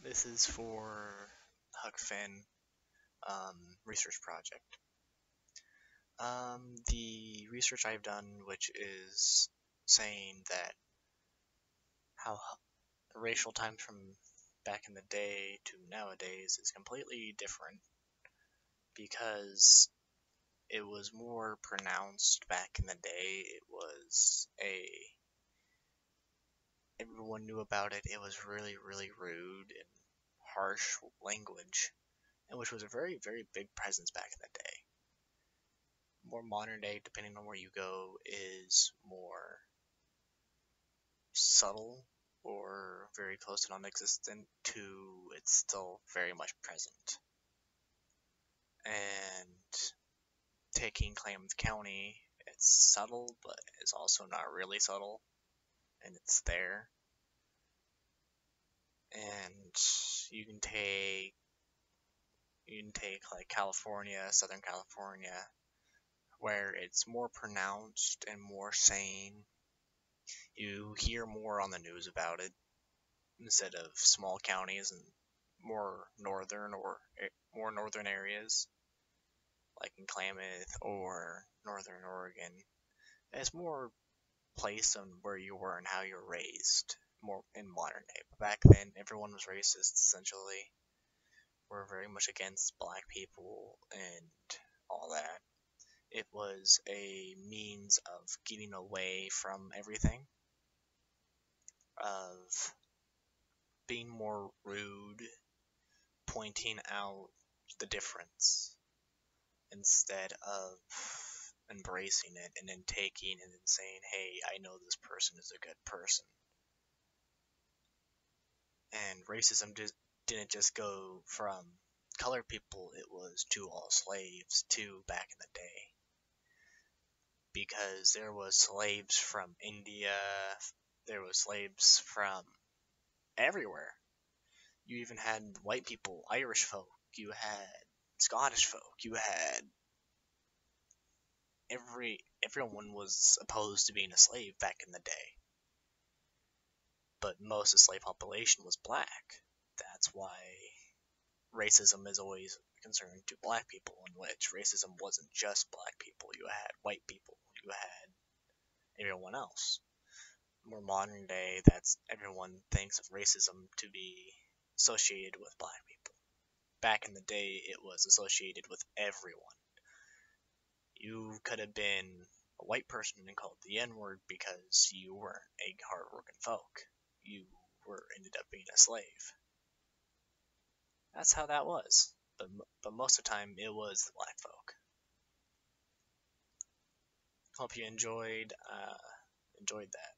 This is for Huck Finn research project. The research I've done, which is saying that how racial times from back in the day to nowadays is completely different because it was more pronounced back in the day. It was everyone knew about it. It was really, really rude and harsh language, and which was a very, very big presence back in the day. More modern day, depending on where you go, is more subtle or very close to non-existent to it's still very much present. And taking Klamath County, it's subtle, but it's also not really subtle, and it's there. And you can take like California, Southern California, where it's more pronounced and more sane. You hear more on the news about it instead of small counties and more northern areas like in Klamath or Northern Oregon. It's more placed on where you were and how you were raised, more in modern day. But back then, everyone was racist essentially. We're very much against black people and all that. It was a means of getting away from everything, of being more rude, pointing out the difference instead of embracing it and then taking it and saying, hey, I know this person is a good person. And racism didn't just go from colored people, it was to all slaves too back in the day. Because there was slaves from India, there was slaves from everywhere. You even had white people, Irish folk, you had Scottish folk, you had everyone was opposed to being a slave back in the day. But most of the slave population was black. That's why racism is always a concern to black people, in which racism wasn't just black people. You had white people, you had everyone else. More modern day, that's everyone thinks of racism to be associated with black people. Back in the day, it was associated with everyone. You could have been a white person and called the N-word because you weren't a hard-working folk. You ended up being a slave. That's how that was. But most of the time, it was the black folk. Hope you enjoyed that.